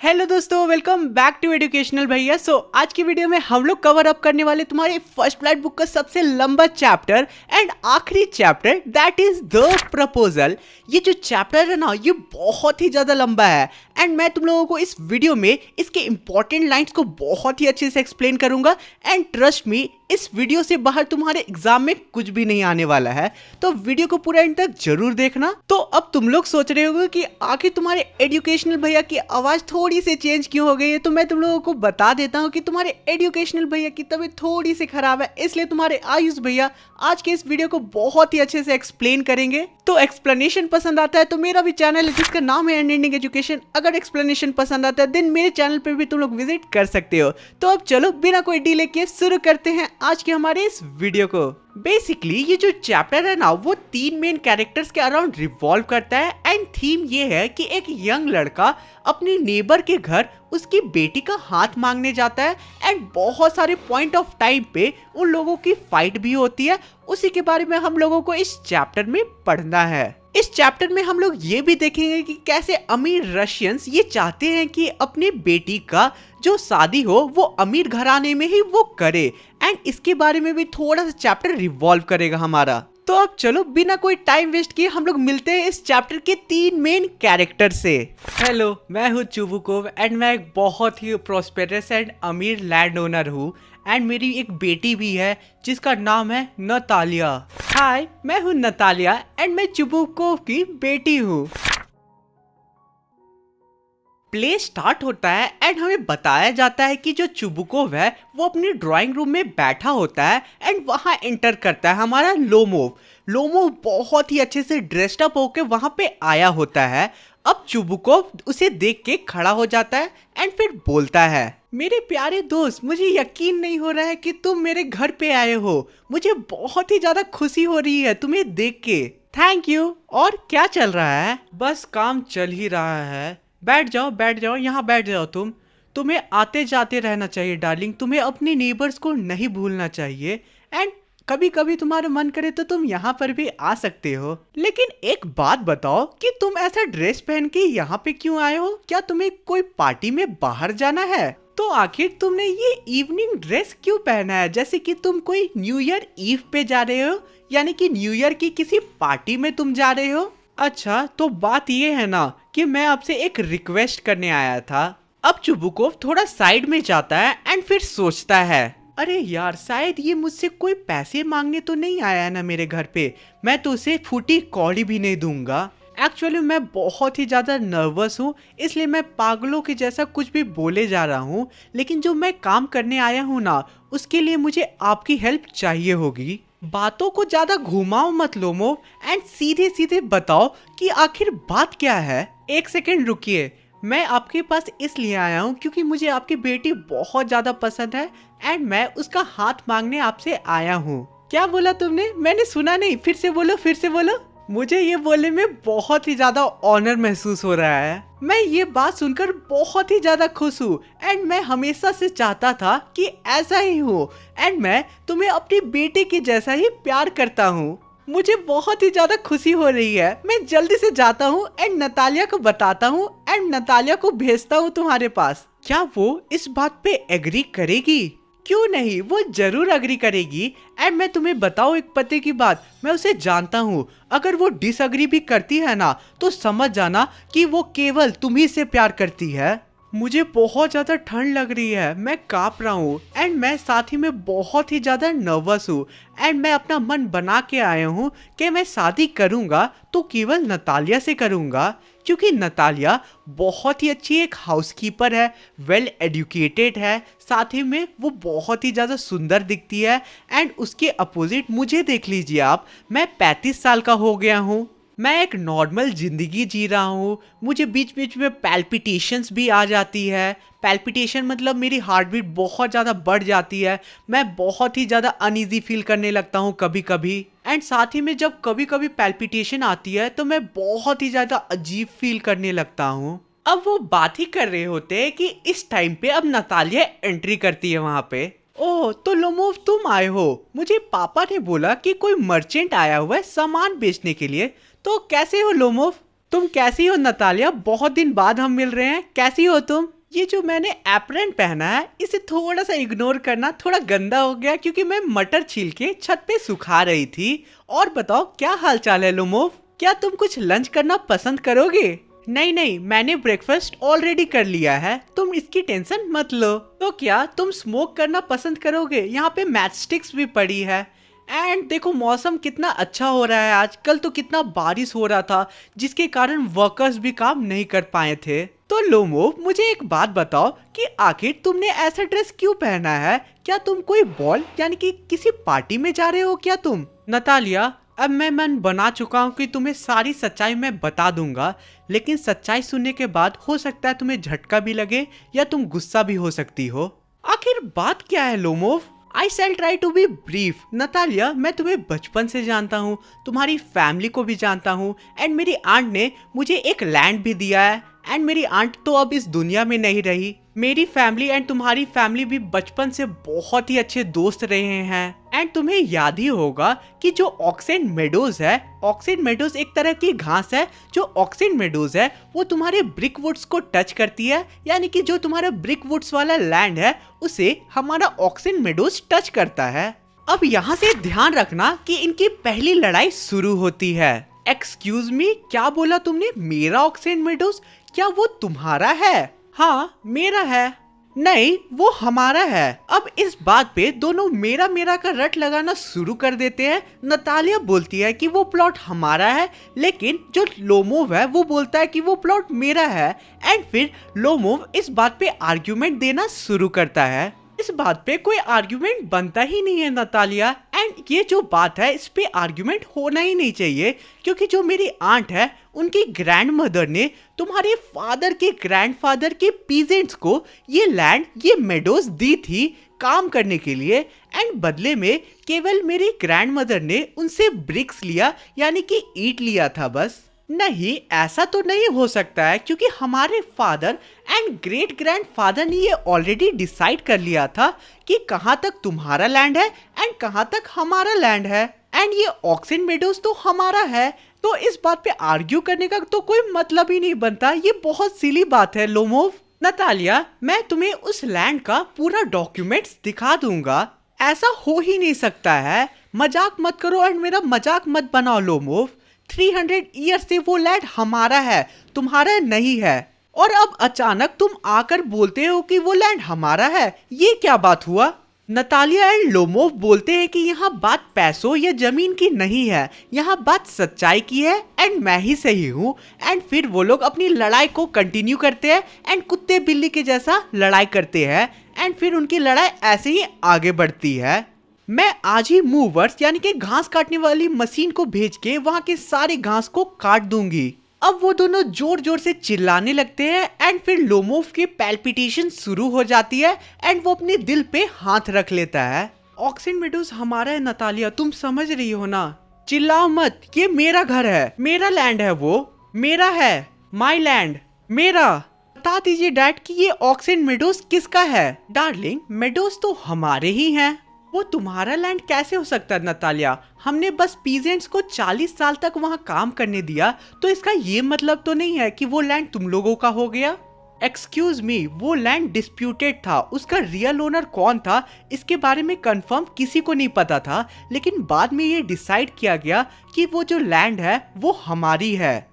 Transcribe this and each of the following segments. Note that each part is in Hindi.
हेलो दोस्तों, वेलकम बैक टू एजुकेशनल भैया। आज की वीडियो में हम लोग कवर अप करने वाले तुम्हारे फर्स्ट फ्लाइट बुक का सबसे लंबा चैप्टर एंड आखिरी chapter, that is the proposal. ये जो चैप्टर है ना, ये बहुत ही ज्यादा लंबा है एंड मैं तुम लोगों को इस वीडियो में इसके इंपॉर्टेंट लाइंस को बहुत ही अच्छे से एक्सप्लेन करूंगा एंड ट्रस्ट मी, इस वीडियो से बाहर तुम्हारे एग्जाम में कुछ भी नहीं आने वाला है, तो वीडियो को पूरा एंड तक जरूर देखना। तो अब तुम लोग सोच रहे होगे कि आखिर तुम्हारे एजुकेशनल भैया की आवाज थोड़ी सी चेंज क्यों हो गई है, तो मैं तुम लोगों को बता देता हूँ कि तुम्हारे एजुकेशनल भैया की तबीयत थोड़ी सी खराब है, इसलिए तुम्हारे आयुष भैया आज के इस वीडियो को बहुत ही अच्छे से एक्सप्लेन करेंगे। तो एक्सप्लेनेशन पसंद आता है तो मेरा भी चैनल है जिसका नाम है अनएंडिंग एजुकेशन, अगर एक्सप्लेनेशन पसंद आता है देन मेरे चैनल पे भी तुम लोग विजिट कर सकते हो। तो अब चलो बिना कोई डिले किए शुरू करते हैं आज के हमारे इस वीडियो को। बेसिकली ये जो चैप्टर है ना, वो 3 मेन कैरेक्टर्स के अराउंड रिवॉल्व करता है एंड थीम ये है कि एक यंग लड़का अपने नेबर के घर उसकी बेटी का हाथ मांगने जाता है एंड बहुत सारे पॉइंट ऑफ टाइम पे उन लोगों की फाइट भी होती है। उसी के बारे में हम लोगों को इस चैप्टर में पढ़ना है। इस चैप्टर में हम लोग ये भी देखेंगे कि कैसे अमीर रशियंस ये चाहते हैं कि अपनी बेटी का जो शादी हो वो अमीर घराने में ही वो करे एंड इसके बारे में भी थोड़ा सा चैप्टर रिवॉल्व करेगा हमारा। तो अब चलो बिना कोई टाइम वेस्ट किए हम लोग मिलते हैं इस चैप्टर के 3 मेन कैरेक्टर से। हेलो, मैं हूँ चुबुकोव एंड मैं एक बहुत ही प्रोस्पेरस एंड अमीर लैंड ओनर हूँ एंड मेरी एक बेटी भी है जिसका नाम है नतालिया। हाय, मैं हूँ नतालिया एंड मैं चुबुकोव की बेटी हूँ। प्ले स्टार्ट होता है एंड हमें बताया जाता है कि जो चुबुकोव है वो अपनी ड्राइंग रूम में बैठा होता है एंड वहां एंटर करता है हमारा लोमोव। लोमोव बहुत ही अच्छे से ड्रेस्ड अप होके वहां पे आया होता है। अब चुबुकोव उसे देख के खड़ा हो जाता है एंड फिर बोलता है, मेरे प्यारे दोस्त, मुझे यकीन नहीं हो रहा है कि तुम मेरे घर पे आए हो। मुझे बहुत ही ज्यादा खुशी हो रही है तुम्हें देख के। Thank you. और क्या चल रहा है? बस काम चल ही रहा है। बैठ जाओ, यहाँ बैठ जाओ। तुम्हें आते जाते रहना चाहिए डार्लिंग, तुम्हें अपने नेबर्स को नहीं भूलना चाहिए एंड कभी कभी तुम्हारा मन करे तो तुम यहाँ पर भी आ सकते हो। लेकिन एक बात बताओ कि तुम ऐसा ड्रेस पहन के यहाँ पे क्यों आए हो? क्या तुम्हें कोई पार्टी में बाहर जाना है? तो आखिर तुमने ये इवनिंग ड्रेस क्यों पहना है, जैसे कि तुम कोई न्यू ईयर ईव पे जा रहे हो, यानी कि न्यू ईयर की किसी पार्टी में तुम जा रहे हो? अच्छा, तो बात ये है ना कि मैं आपसे एक रिक्वेस्ट करने आया था। अब चुबुकोव थोड़ा साइड में जाता है एंड फिर सोचता है, अरे यार, शायद ये मुझसे कोई पैसे मांगने तो नहीं आया है ना मेरे घर पे, मैं तो उसे फूटी कौड़ी भी नहीं दूंगा। एक्चुअली मैं बहुत ही ज़्यादा नर्वस हूँ, इसलिए मैं पागलों के जैसा कुछ भी बोले जा रहा हूँ, लेकिन जो मैं काम करने आया हूँ ना, उसके लिए मुझे आपकी हेल्प चाहिए होगी। बातों को ज्यादा घुमाओ मत लोमो एंड सीधे सीधे बताओ कि आखिर बात क्या है। एक सेकंड रुकिए, मैं आपके पास इसलिए आया हूँ क्योंकि मुझे आपकी बेटी बहुत ज्यादा पसंद है एंड मैं उसका हाथ मांगने आपसे आया हूँ। क्या बोला तुमने? मैंने सुना नहीं, फिर से बोलो। मुझे ये बोलने में बहुत ही ज्यादा ऑनर महसूस हो रहा है। मैं ये बात सुनकर बहुत ही ज्यादा खुश हूँ एंड मैं हमेशा से चाहता था कि ऐसा ही हो एंड मैं तुम्हें अपनी बेटे के जैसा ही प्यार करता हूँ। मुझे बहुत ही ज्यादा खुशी हो रही है। मैं जल्दी से जाता हूँ एंड नतालिया को बताता हूँ एंड नतालिया को भेजता हूँ तुम्हारे पास। क्या वो इस बात पे एग्री करेगी? क्यों नहीं, वो जरूर अग्री करेगी एंड मैं तुम्हें बताऊं एक पते की बात, मैं उसे जानता हूँ। अगर वो डिसअग्री भी करती है ना तो समझ जाना कि वो केवल तुम्ही से प्यार करती है। मुझे बहुत ज्यादा ठंड लग रही है, मैं कांप रहा हूँ एंड मैं साथ ही में बहुत ही ज्यादा नर्वस हूँ एंड मैं अपना मन बना के आया हूँ कि मैं शादी करूँगा तो केवल नतालिया से करूँगा, क्योंकि नतालिया बहुत ही अच्छी एक हाउसकीपर है, वेल एजुकेटेड है, साथ ही में वो बहुत ही ज़्यादा सुंदर दिखती है एंड उसके अपोजिट मुझे देख लीजिए आप, मैं 35 साल का हो गया हूँ। मैं एक नॉर्मल ज़िंदगी जी रहा हूँ, मुझे बीच बीच में पैल्पिटेशंस भी आ जाती है। पैल्पिटेशन मतलब मेरी हार्ट बीट बहुत ज़्यादा बढ़ जाती है, मैं बहुत ही ज़्यादा अनईजी फील करने लगता हूँ कभी कभी एंड साथ ही में जब कभी कभी पैल्पिटेशन आती है तो मैं बहुत ही ज़्यादा अजीब फील करने लगता हूँ। अब वो बात ही कर रहे होते हैं कि इस टाइम पे अब नतालिया एंट्री करती है वहाँ पे। ओह, तो लोमोव तुम आए हो? मुझे पापा ने बोला कि कोई मर्चेंट आया हुआ है सामान बेचने के लिए। तो कैसे हो लोमोव? तुम कैसी हो नतालिया? बहुत दिन बाद हम मिल रहे हैं, कैसी हो तुम? ये जो मैंने एप्रन पहना है इसे थोड़ा सा इग्नोर करना, थोड़ा गंदा हो गया क्योंकि मैं मटर छील के छत पे सुखा रही थी। और बताओ क्या हाल चाल है लोमोव, क्या तुम कुछ लंच करना पसंद करोगे? नहीं नहीं, मैंने ब्रेकफास्ट ऑलरेडी कर लिया है, तुम इसकी टेंशन मत लो। तो क्या तुम स्मोक करना पसंद करोगे? यहाँ पे मैच स्टिक्स भी पड़ी है। एंड देखो मौसम कितना अच्छा हो रहा है, आजकल तो कितना बारिश हो रहा था जिसके कारण वर्कर्स भी काम नहीं कर पाए थे। तो लोमो मुझे एक बात बताओ कि आखिर तुमने ऐसा ड्रेस क्यों पहना है? क्या तुम कोई बॉल यानी कि किसी पार्टी में जा रहे हो क्या तुम? नतालिया, अब मैं मन बना चुका हूँ कि तुम्हें सारी सच्चाई मैं बता दूंगा, लेकिन सच्चाई सुनने के बाद हो सकता है तुम्हें झटका भी लगे या तुम गुस्सा भी हो सकती हो। आखिर बात क्या है Lomov? I shall try to be brief. Natalia, मैं तुम्हें बचपन से जानता हूँ, तुम्हारी फैमिली को भी जानता हूँ, एंड मेरी आंट ने मुझे एक लैंड भी दिया है। एंड मेरी आंट तो अब इस दुनिया में नहीं रही। मेरी फैमिली एंड तुम्हारी फैमिली भी बचपन से बहुत ही अच्छे दोस्त रहे हैं। एंड तुम्हें याद ही होगा कि जो ऑक्सेन मेडोज है, ऑक्सेन मेडोज एक तरह की घास है। जो ऑक्सेन मेडोज है वो तुम्हारे ब्रिक वुड्स को टच करती है, यानी कि जो तुम्हारा ब्रिक वुड्स वाला लैंड है उसे हमारा ऑक्सेन मेडोज टच करता है। अब यहाँ से ध्यान रखना कि इनकी पहली लड़ाई शुरू होती है। एक्सक्यूज मी, क्या बोला तुमने? मेरा ऑक्सेन मेडोज? क्या वो तुम्हारा है? हाँ मेरा है। नहीं, वो हमारा है। अब इस बात पे दोनों मेरा मेरा का रट लगाना शुरू कर देते हैं। नतालिया बोलती है कि वो प्लॉट हमारा है, लेकिन जो लोमोव है वो बोलता है कि वो प्लॉट मेरा है। एंड फिर लोमोव इस बात पे आर्ग्यूमेंट देना शुरू करता है। इस बात पे कोई आर्ग्यूमेंट बनता ही नहीं है नतालिया, एंड ये जो बात है इस पे आर्ग्यूमेंट होना ही नहीं चाहिए, क्योंकि जो मेरी आंट है उनकी ग्रैंड मदर ने तुम्हारे फादर के ग्रैंडफादर के पीजेंट्स को ये लैंड, ये मेडोज दी थी काम करने के लिए। एंड बदले में केवल मेरी ग्रैंड मदर ने उनसे ब्रिक्स लिया, यानी कि ईंट लिया था बस। नहीं, ऐसा तो नहीं हो सकता है, क्योंकि हमारे फादर एंड ग्रेट ग्रैंडफादर ने ये ऑलरेडी डिसाइड कर लिया था कि कहाँ तक तुम्हारा लैंड है एंड कहाँ तक हमारा लैंड है। एंड ये ऑक्सेन मेडोज तो हमारा है, तो इस बात पे आर्ग्यू करने का तो कोई मतलब ही नहीं बनता। ये बहुत सिली बात है लोमोव। नतालिया, मैं तुम्हें उस लैंड का पूरा डॉक्यूमेंट्स दिखा दूंगा। ऐसा हो ही नहीं सकता है, मजाक मत करो एंड मेरा मजाक मत बनाओ लोमोव। 300 ईयर से वो लैंड हमारा है, तुम्हारा नहीं है। और अब अचानक तुम आकर बोलते हो कि वो लैंड हमारा है, ये क्या बात हुआ? नतालिया एंड लोमोव बोलते हैं कि यहाँ बात पैसों या जमीन की नहीं है, यहाँ बात सच्चाई की है एंड मैं ही सही हूँ। एंड फिर वो लोग अपनी लड़ाई को कंटिन्यू करते हैं एंड कुत्ते बिल्ली के जैसा लड़ाई करते हैं। एंड फिर उनकी लड़ाई ऐसे ही आगे बढ़ती है। मैं आज ही मूवर्स यानी कि घास काटने वाली मशीन को भेज के वहाँ के सारे घास को काट दूंगी। अब वो दोनों जोर जोर से चिल्लाने लगते हैं एंड फिर लोमोव की पैल्पिटेशन शुरू हो जाती है एंड वो अपने दिल पे हाथ रख लेता है। ऑक्सेन मेडोज हमारा है नतालिया, तुम समझ रही हो ना? चिल्लाओ मत, ये मेरा घर है, मेरा लैंड है, वो मेरा है, माई लैंड, मेरा। बता दीजिए डैड कि ये ऑक्सेन मेडोज किसका है? डार्लिंग, मेडोज तो हमारे ही हैं। वो तुम्हारा लैंड कैसे हो सकता है नतालिया? हमने बस पीजेंट्स को 40 साल तक वहाँ काम करने दिया, तो इसका ये मतलब तो नहीं है कि वो लैंड तुम लोगों का हो गया। एक्सक्यूज मी, वो लैंड डिस्प्यूटेड था, उसका रियल ओनर कौन था इसके बारे में कंफर्म किसी को नहीं पता था, लेकिन बाद में ये डिसाइड किया गया कि वो जो लैंड है वो हमारी है।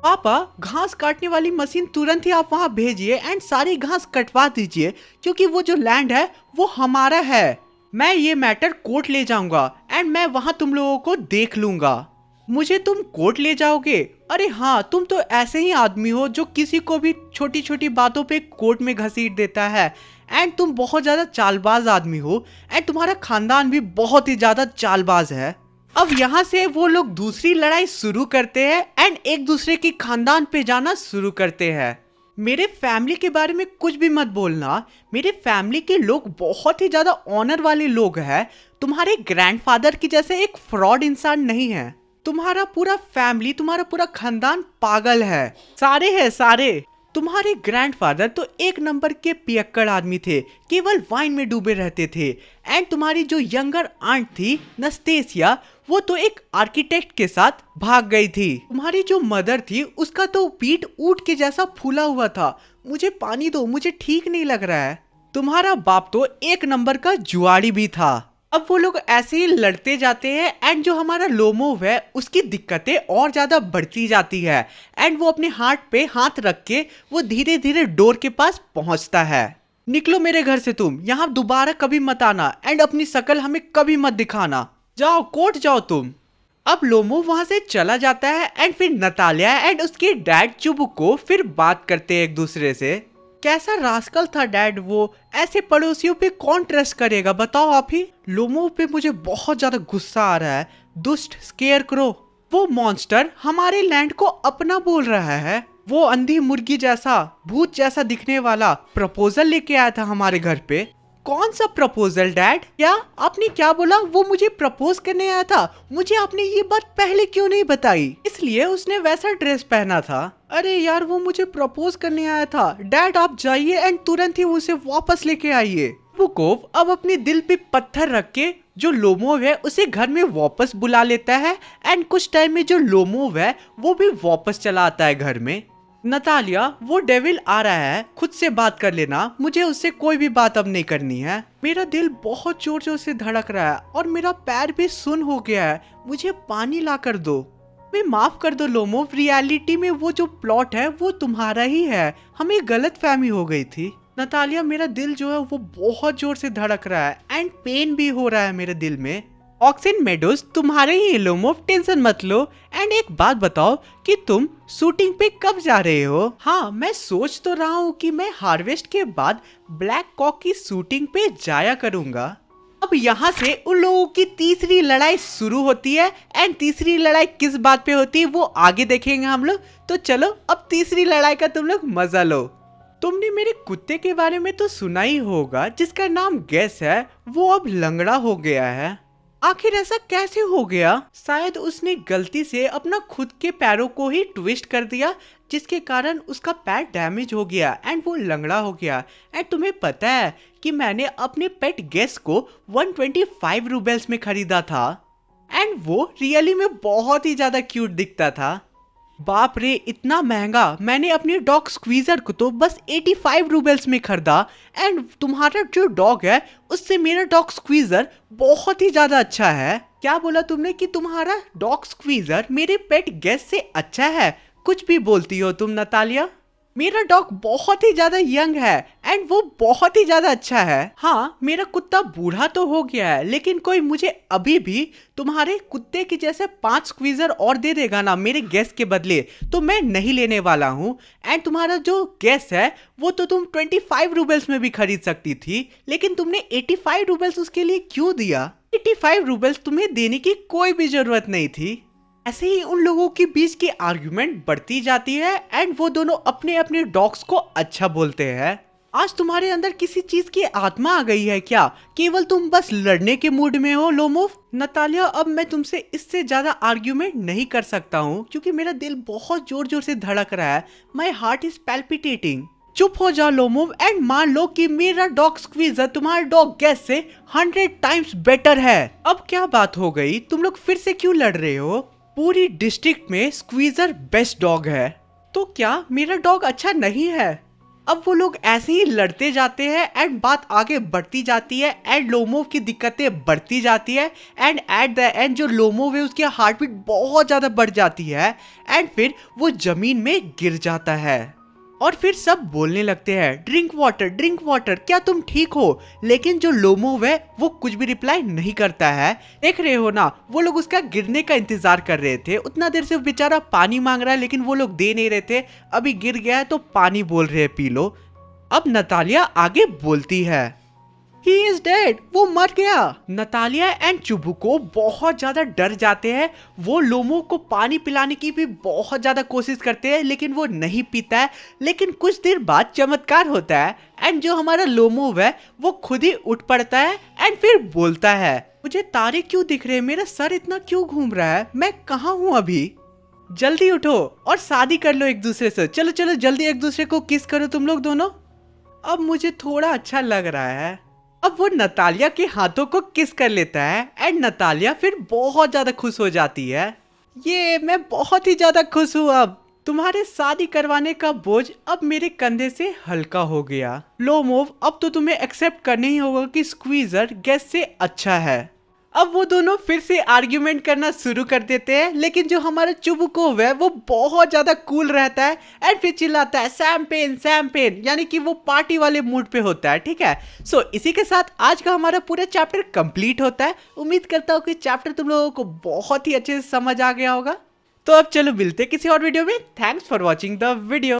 पापा, घास काटने वाली मशीन तुरंत ही आप वहाँ भेजिए एंड सारी घास कटवा दीजिए, क्योंकि वो जो लैंड है वो हमारा है। मैं ये मैटर कोर्ट ले जाऊंगा एंड मैं वहाँ तुम लोगों को देख लूंगा। मुझे तुम कोर्ट ले जाओगे? अरे हाँ, तुम तो ऐसे ही आदमी हो जो किसी को भी छोटी छोटी बातों पे कोर्ट में घसीट देता है। एंड तुम बहुत ज्यादा चालबाज आदमी हो एंड तुम्हारा खानदान भी बहुत ही ज्यादा चालबाज है। अब यहाँ से वो लोग दूसरी लड़ाई शुरू करते हैं एंड एक दूसरे के खानदान पे जाना शुरू करते हैं। मेरे फैमिली के बारे में कुछ भी मत बोलना, मेरे फैमिली के लोग बहुत ही ज्यादा ऑनर वाले लोग हैं। तुम्हारे ग्रैंडफादर की जैसे एक फ्रॉड इंसान नहीं है। तुम्हारा पूरा फैमिली, तुम्हारा पूरा खानदान पागल है, सारे हैं सारे। तुम्हारे ग्रैंडफादर तो एक नंबर के पियक्कड़ आदमी थे, केवल वाइन में डूबे रहते थे। एंड तुम्हारी जो यंगर आंट थी नस्तेसिया, वो तो एक आर्किटेक्ट के साथ भाग गई थी। तुम्हारी जो मदर थी उसका तो पीठ ऊंट के जैसा फूला हुआ था। मुझे पानी दो, मुझे ठीक नहीं लग रहा है। तुम्हारा बाप तो एक नंबर का जुआड़ी भी था। अब वो लोग ऐसे ही लड़ते जाते हैं एंड जो हमारा लोमोव है उसकी दिक्कतें और ज्यादा बढ़ती जाती है। एंड वो अपने हाथ पे हाथ रख के वो धीरे धीरे डोर के पास पहुंचता है। निकलो मेरे घर से, तुम यहाँ दोबारा कभी मत आना एंड अपनी शकल हमें कभी मत दिखाना। जाओ, कोर्ट जाओ तुम। अब लोमो वहां से चला जाता है एंड फिर नतालिया एंड उसके डैड चुबुको फिर बात करते हैं एक दूसरे से। कैसा रास्कल था डैड वो, ऐसे पड़ोसियों पे कौन ट्रस्ट करेगा, बताओ आप ही। लोमो पे मुझे बहुत ज्यादा गुस्सा आ रहा है। दुष्ट स्केयरक्रो, वो मॉन्स्टर हमारे लैंड को अपना बोल रहा है। वो अंधी मुर्गी जैसा, भूत जैसा दिखने वाला प्रपोजल लेके आया था हमारे घर पे। कौन सा प्रपोजल डैड? क्या आपने क्या बोला? वो मुझे प्रपोज करने आया था। मुझे आपने ये बात पहले क्यों नहीं बताई? इसलिए उसने वैसा ड्रेस पहना था। अरे यार, वो मुझे प्रपोज करने आया था। डैड आप जाइए एंड तुरंत ही उसे वापस लेके आइए। बुकोव अब अपने दिल पे पत्थर रख के जो लोमोव है उसे घर में वापस बुला लेता है एंड कुछ टाइम में जो लोमोव है वो भी वापस चला आता है घर में। नतालिया, वो डेविल आ रहा है, खुद से बात कर लेना, मुझे उससे कोई भी बात अब नहीं करनी है। मेरा दिल बहुत जोर जोर से धड़क रहा है और मेरा पैर भी सुन्न हो गया है। मुझे पानी ला कर दो। मैं माफ कर दो लोमो, रियलिटी में वो जो प्लॉट है वो तुम्हारा ही है। हमें गलतफहमी हो गई थी। नतालिया, मेरा दिल जो है वो बहुत जोर से धड़क रहा है एंड पेन भी हो रहा है मेरे दिल में। ऑक्सिन मेडोज तुम्हारे ही लोमो, टेंशन मत लो। एंड एक बात बताओ कि तुम शूटिंग पे कब जा रहे हो? हाँ, मैं सोच तो रहा हूँ कि मैं हार्वेस्ट के बाद ब्लैक कॉक की शूटिंग पे जाया करूँगा। अब यहाँ से उन लोगों की तीसरी लड़ाई शुरू होती है एंड तीसरी लड़ाई किस बात पे होती है वो आगे देखेंगे हम लोग। तो चलो अब तीसरी लड़ाई का तुम लोग मजा लो। तुमने मेरे कुत्ते के बारे में तो सुना ही होगा जिसका नाम गैस है, वो अब लंगड़ा हो गया है। आखिर ऐसा कैसे हो गया? शायद उसने गलती से अपना खुद के पैरों को ही ट्विस्ट कर दिया, जिसके कारण उसका पैर डैमेज हो गया एंड वो लंगड़ा हो गया। एंड तुम्हें पता है कि मैंने अपने पेट गेस को 125 रूबल्स में खरीदा था एंड वो रियली में बहुत ही ज्यादा क्यूट दिखता था। बाप रे, इतना महंगा! मैंने अपने डॉग स्क्वीजर को तो बस 85 रूबल्स में खरीदा एंड तुम्हारा जो डॉग है उससे मेरा डॉग स्क्वीजर बहुत ही ज्यादा अच्छा है। क्या बोला तुमने कि तुम्हारा डॉग स्क्वीजर मेरे पेट गेस से अच्छा है? कुछ भी बोलती हो तुम नतालिया। मेरा डॉग बहुत ही ज्यादा यंग है एंड वो बहुत ही ज्यादा अच्छा है। हाँ, मेरा कुत्ता बूढ़ा तो हो गया है, लेकिन कोई मुझे अभी भी तुम्हारे कुत्ते के जैसे 5 स्क्वीजर और दे देगा ना मेरे गैस के बदले, तो मैं नहीं लेने वाला हूँ। एंड तुम्हारा जो गैस है वो तो तुम 25 रूबल्स में भी खरीद सकती थी, लेकिन तुमने 85 रूबल्स उसके लिए क्यों दिया? 85 रूबल्स तुम्हें देने की कोई भी जरूरत नहीं थी। ऐसे ही उन लोगों के बीच की आर्ग्यूमेंट बढ़ती जाती है एंड वो दोनों अपने अपने डॉग्स को अच्छा बोलते हैं। आज तुम्हारे अंदर किसी चीज की आत्मा आ गई है क्या? केवल तुम बस लड़ने के मूड में हो लोमोव। नतालिया, अब मैं तुमसे इससे ज्यादा आर्ग्यूमेंट नहीं कर सकता हूँ क्योंकि मेरा दिल बहुत जोर जोर से धड़क रहा है। My heart is palpitating. चुप हो जाओ लोमोव एंड मान लो कि मेरा डॉग स्क्वीजर तुम्हारे डॉग गैस से 100 टाइम्स बेटर है। अब क्या बात हो गई? तुम लोग फिर से क्यों लड़ रहे हो? पूरी डिस्ट्रिक्ट में स्क्वीजर बेस्ट डॉग है, तो क्या मेरा डॉग अच्छा नहीं है? अब वो लोग ऐसे ही लड़ते जाते हैं एंड बात आगे बढ़ती जाती है एंड लोमोव की दिक्कतें बढ़ती जाती है एंड एट द एंड जो लोमोव है उसकी हार्ट बीट बहुत ज्यादा बढ़ जाती है एंड फिर वो जमीन में गिर जाता है। और फिर सब बोलने लगते हैं, ड्रिंक वाटर, क्या तुम ठीक हो? लेकिन जो लोमोव है वो कुछ भी रिप्लाई नहीं करता है। देख रहे हो ना, वो लोग उसका गिरने का इंतजार कर रहे थे। उतना देर से बेचारा पानी मांग रहा है लेकिन वो लोग दे नहीं रहे थे। अभी गिर गया है तो पानी बोल रहे हैं पी लो। अब नतालिया आगे बोलती है, He is dead, वो मर गया। नतालिया एंड चुबुको बहुत ज्यादा डर जाते हैं। वो लोमो को पानी पिलाने की भी बहुत ज्यादा कोशिश करते हैं लेकिन वो नहीं पीता है। लेकिन कुछ देर बाद चमत्कार होता है एंड जो हमारा लोमो है वो खुद ही उठ पड़ता है एंड फिर बोलता है, मुझे तारे क्यों दिख रहे हैं? मेरा सर इतना क्यों घूम रहा है? मैं कहाँ हूँ अभी? जल्दी उठो और शादी कर लो एक दूसरे से। चलो चलो जल्दी एक दूसरे को किस करो तुम लोग दोनों। अब मुझे थोड़ा अच्छा लग रहा है। अब वो नतालिया के हाथों को किस कर लेता है एंड नतालिया फिर बहुत ज्यादा खुश हो जाती है। ये मैं बहुत ही ज्यादा खुश हूँ। अब तुम्हारे शादी करवाने का बोझ अब मेरे कंधे से हल्का हो गया। लो मूव, अब तो तुम्हें एक्सेप्ट करना ही होगा कि स्क्वीजर गैस से अच्छा है। अब वो दोनों फिर से आर्ग्यूमेंट करना शुरू कर देते हैं, लेकिन जो हमारा चुबुकोव है वो बहुत ज्यादा कूल रहता है एंड फिर चिल्लाता है शैम्पेन शैम्पेन, यानी कि वो पार्टी वाले मूड पे होता है। ठीक है, सो इसी के साथ आज का हमारा पूरा चैप्टर कंप्लीट होता है। उम्मीद करता हूँ कि चैप्टर तुम लोगों को बहुत ही अच्छे से समझ आ गया होगा। तो अब चलो मिलते किसी और वीडियो में। Thanks for watching the video.